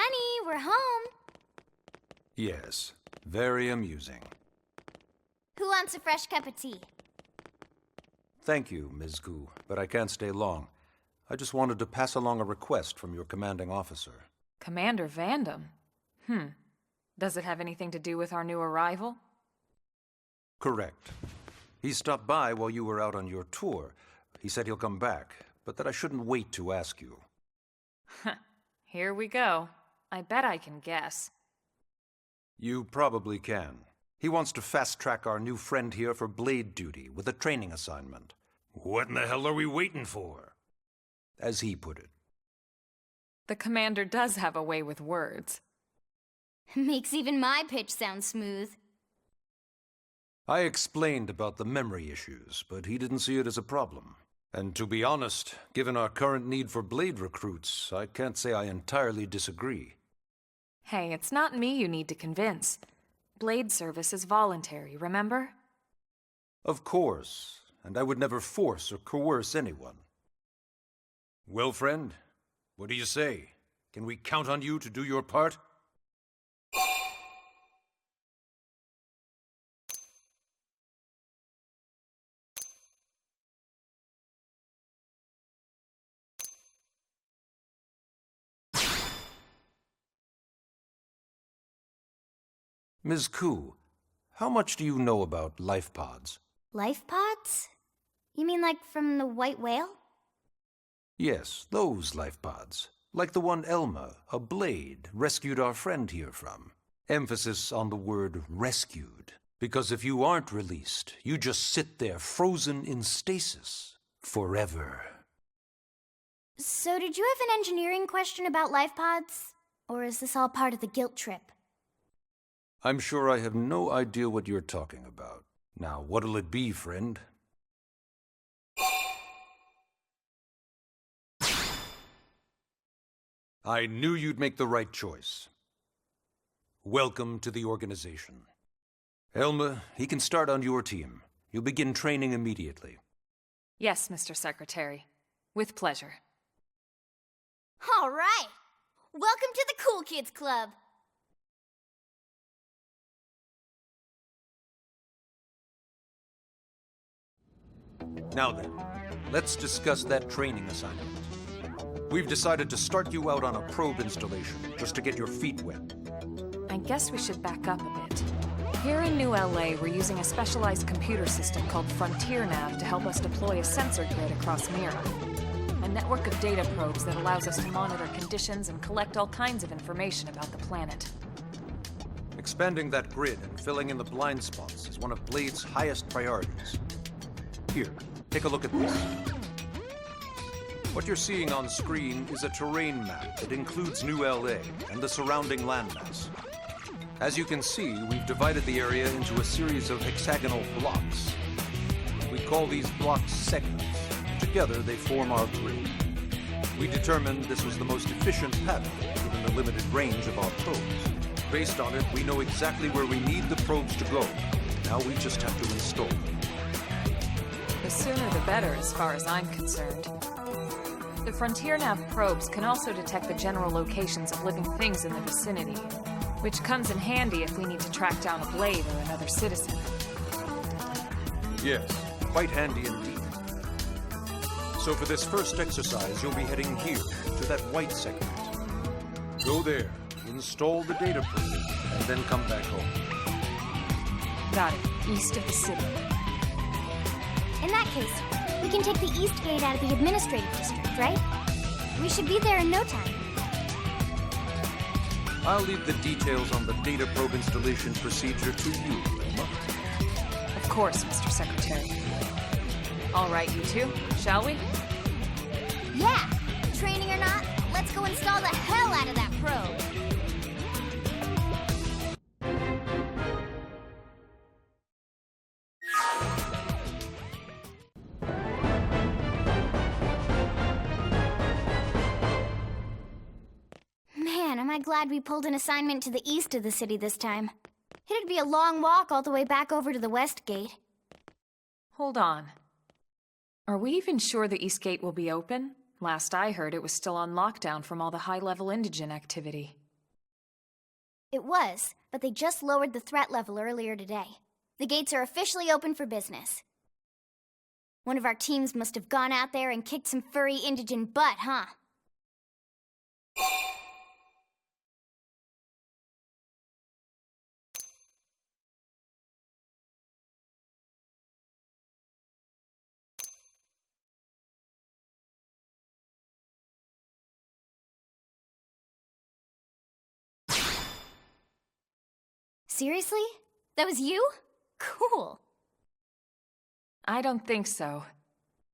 Honey, we're home. Yes, very amusing. Who wants a fresh cup of tea? Thank you, Ms. Gu, but I can't stay long. I just wanted to pass along a request from your commanding officer. Commander Vandam? Does it have anything to do with our new arrival? Correct. He stopped by while you were out on your tour. He said he'll come back, but that I shouldn't wait to ask you. Here we go. I bet I can guess. You probably can. He wants to fast-track our new friend here for blade duty with a training assignment. What in the hell are we waiting for? As he put it. The commander does have a way with words. Makes even my pitch sound smooth. I explained about the memory issues, but he didn't see it as a problem. And to be honest, given our current need for blade recruits, I can't say I entirely disagree. Hey, it's not me you need to convince. Blade service is voluntary, remember? Of course, and I would never force or coerce anyone. Well, friend, what do you say? Can we count on you to do your part? Ms. Ku, how much do you know about life pods? Life pods? You mean like from the white whale? Yes, those life pods. Like the one Elma, a blade, rescued our friend here from. Emphasis on the word rescued. Because if you aren't released, you just sit there frozen in stasis. Forever. So did you have an engineering question about life pods? Or is this all part of the guilt trip? I'm sure I have no idea what you're talking about. Now, what'll it be, friend? I knew you'd make the right choice. Welcome to the organization. Elma, he can start on your team. You'll begin training immediately. Yes, Mr. Secretary. With pleasure. All right! Welcome to the Cool Kids Club! Now then, let's discuss that training assignment. We've decided to start you out on a probe installation, just to get your feet wet. I guess we should back up a bit. Here in New LA, we're using a specialized computer system called Frontier Nav to help us deploy a sensor grid across Mira. A network of data probes that allows us to monitor conditions and collect all kinds of information about the planet. Expanding that grid and filling in the blind spots is one of Blade's highest priorities. Here, take a look at this. What you're seeing on screen is a terrain map that includes New LA and the surrounding landmass. As you can see, we've divided the area into a series of hexagonal blocks. We call these blocks segments. Together, they form our grid. We determined this was the most efficient pattern, given the limited range of our probes. Based on it, we know exactly where we need the probes to go. Now we just have to install them. The sooner the better, as far as I'm concerned. The Frontier Nav probes can also detect the general locations of living things in the vicinity, which comes in handy if we need to track down a blade or another citizen. Yes, quite handy indeed. So for this first exercise, you'll be heading here, to that white segment. Go there, install the data probe, and then come back home. Got it. East of the city. In that case, we can take the East Gate out of the administrative district, right? We should be there in no time. I'll leave the details on the data probe installation procedure to you, Elma. Of course, Mr. Secretary. All right, you two, shall we? Yeah! Training or not, let's go install the hell out of that probe! Man, am I glad we pulled an assignment to the east of the city this time. It'd be a long walk all the way back over to the West Gate. Hold on. Are we even sure the East Gate will be open? Last I heard, it was still on lockdown from all the high-level indigen activity. It was, but they just lowered the threat level earlier today. The gates are officially open for business. One of our teams must have gone out there and kicked some furry indigent butt, huh? Seriously? That was you? Cool. I don't think so.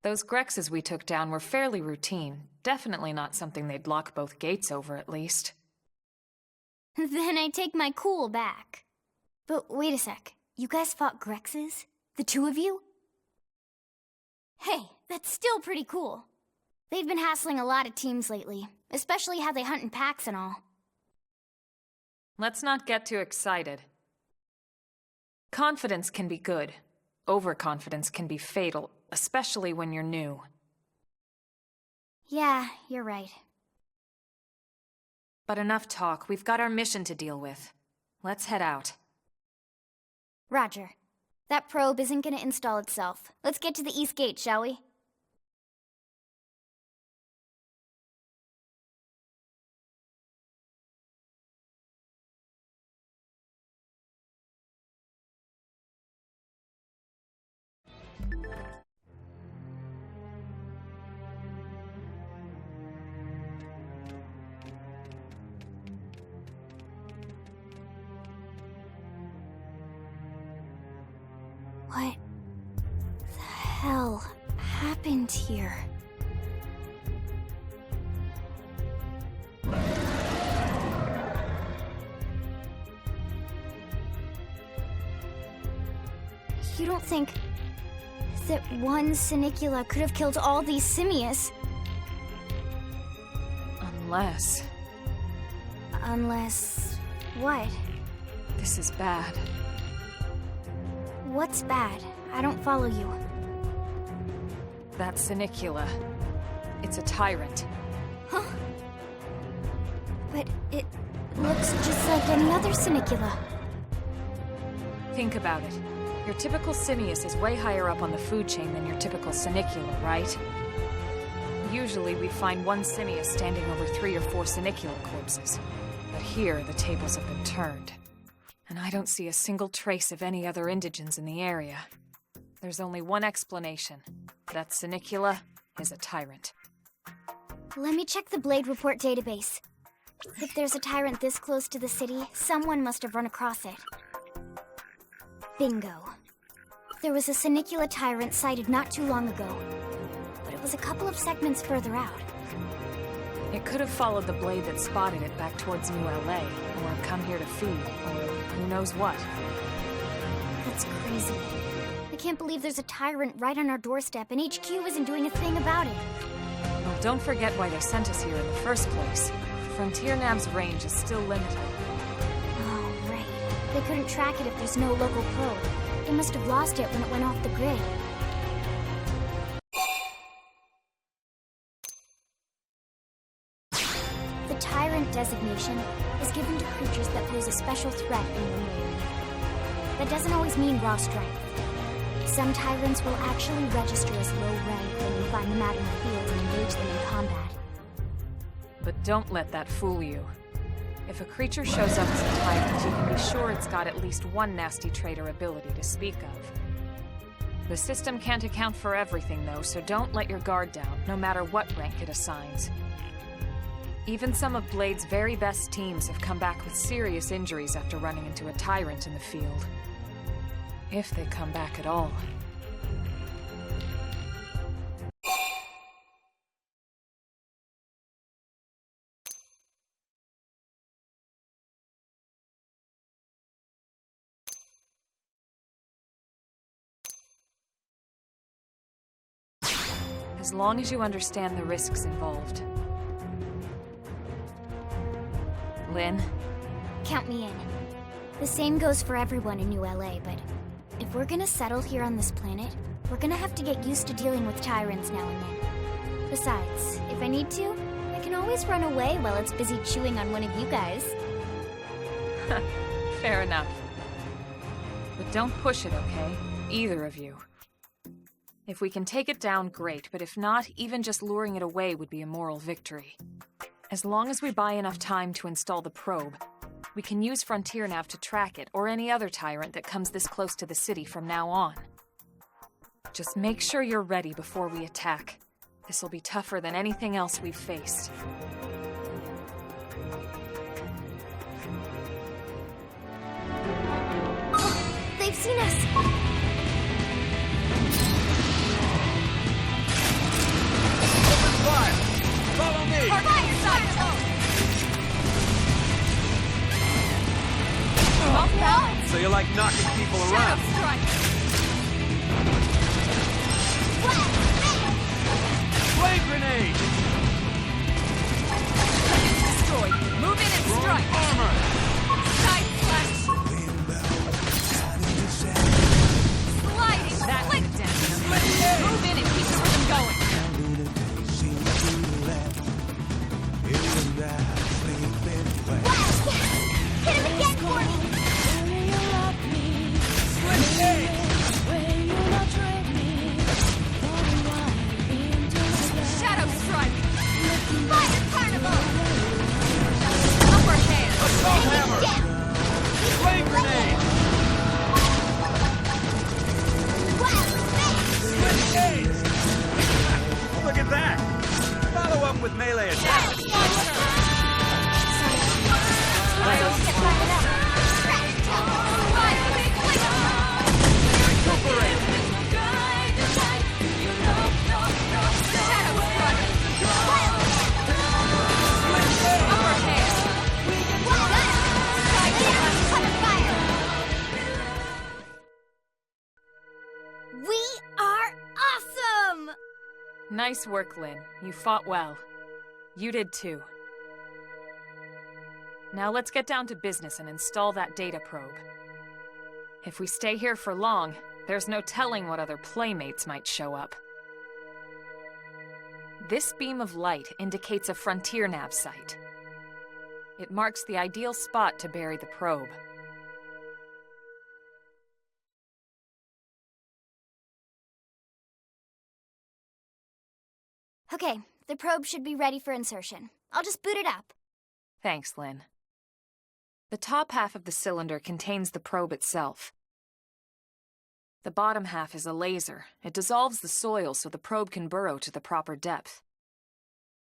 Those Grexes we took down were fairly routine. Definitely not something they'd lock both gates over, at least. Then I take my cool back. But wait a sec. You guys fought Grexes? The two of you? Hey, that's still pretty cool. They've been hassling a lot of teams lately, especially how they hunt in packs and all. Let's not get too excited. Confidence can be good. Overconfidence can be fatal, especially when you're new. Yeah, you're right. But enough talk. We've got our mission to deal with. Let's head out. Roger. That probe isn't gonna install itself. Let's get to the East Gate, shall we? What the hell happened here? You don't think that one Sinicula could have killed all these simius? Unless... Unless... what? This is bad. What's bad? I don't follow you. That Sinicula. It's a tyrant. Huh? But it looks just like any other Sinicula. Think about it. Your typical simius is way higher up on the food chain than your typical Sinicula, right? Usually we find one simius standing over 3 or 4 Sinicula corpses. But here, the tables have been turned. And I don't see a single trace of any other indigents in the area. There's only one explanation. That Sinicula is a tyrant. Let me check the Blade Report database. If there's a tyrant this close to the city, someone must have run across it. Bingo. There was a Sinicula tyrant sighted not too long ago, but it was a couple of segments further out. It could have followed the blade that spotted it back towards New LA, or come here to feed, or who knows what. That's crazy. I can't believe there's a tyrant right on our doorstep, and HQ isn't doing a thing about it. Well, don't forget why they sent us here in the first place. Frontier Nav's range is still limited. Oh, right. They couldn't track it if there's no local probe. They must have lost it when it went off the grid. The Tyrant designation is given to creatures that pose a special threat in your area. That doesn't always mean raw strength. Some Tyrants will actually register as low rank when you find them out in the field and engage them in combat. But don't let that fool you. If a creature shows up as a tyrant, you can be sure it's got at least one nasty trait or ability to speak of. The system can't account for everything, though, so don't let your guard down, no matter what rank it assigns. Even some of Blade's very best teams have come back with serious injuries after running into a tyrant in the field. If they come back at all. As long as you understand the risks involved. Lynn? Count me in. The same goes for everyone in New LA, but if we're gonna settle here on this planet, we're gonna have to get used to dealing with tyrants now and then. Besides, if I need to, I can always run away while it's busy chewing on one of you guys. Fair enough. But don't push it, okay? Either of you. If we can take it down, great, but if not, even just luring it away would be a moral victory. As long as we buy enough time to install the probe, we can use FrontierNav to track it, or any other tyrant that comes this close to the city from now on. Just make sure you're ready before we attack. This'll be tougher than anything else we've faced. They've seen us! Fire! Follow me! Fire, side! So you like knocking people around? Flame grenade! Destroyed. Move in and strike! Armor! Side slash! Sliding! That's it, move in and keep the rhythm going! Hit him again for me! Shadow strike! Fire carnival! Upper hand! Assault hammer! Flame grenade! Look at that! Follow up with melee attack! We are awesome! Nice work, Lynn. You fought well. You did too. Now let's get down to business and install that data probe. If we stay here for long, there's no telling what other playmates might show up. This beam of light indicates a FrontierNav site. It marks the ideal spot to bury the probe. Okay, the probe should be ready for insertion. I'll just boot it up. Thanks, Lynn. The top half of the cylinder contains the probe itself. The bottom half is a laser. It dissolves the soil so the probe can burrow to the proper depth.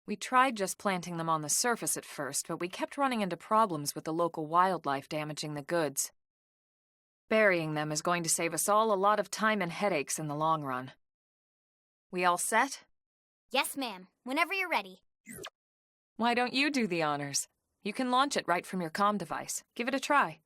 We tried just planting them on the surface at first, but we kept running into problems with the local wildlife damaging the goods. Burying them is going to save us all a lot of time and headaches in the long run. We all set? Yes, ma'am. Whenever you're ready. Why don't you do the honors? You can launch it right from your comm device. Give it a try.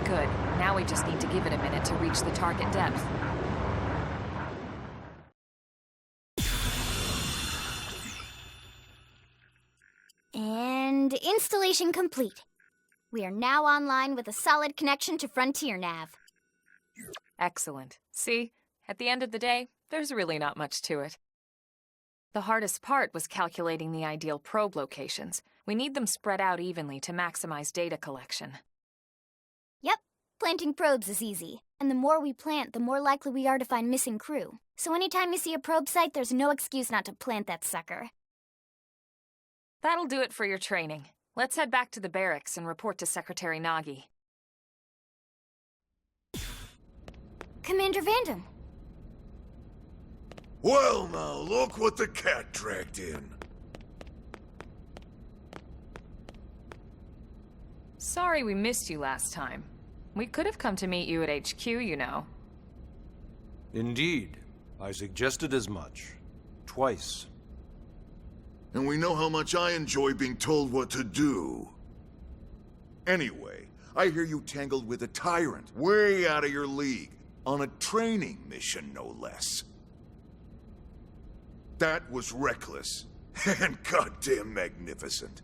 Good. Now we just need to give it a minute to reach the target depth. And installation complete. We are now online with a solid connection to FrontierNav. Excellent. See? At the end of the day, there's really not much to it. The hardest part was calculating the ideal probe locations. We need them spread out evenly to maximize data collection. Yep, planting probes is easy. And the more we plant, the more likely we are to find missing crew. So anytime you see a probe site, there's no excuse not to plant that sucker. That'll do it for your training. Let's head back to the barracks and report to Secretary Nagy. Commander Vandam. Well, now, look what the cat dragged in. Sorry we missed you last time. We could have come to meet you at HQ, you know. Indeed. I suggested as much. Twice. And we know how much I enjoy being told what to do. Anyway, I hear you tangled with a tyrant, way out of your league. On a training mission, no less. That was reckless and goddamn magnificent.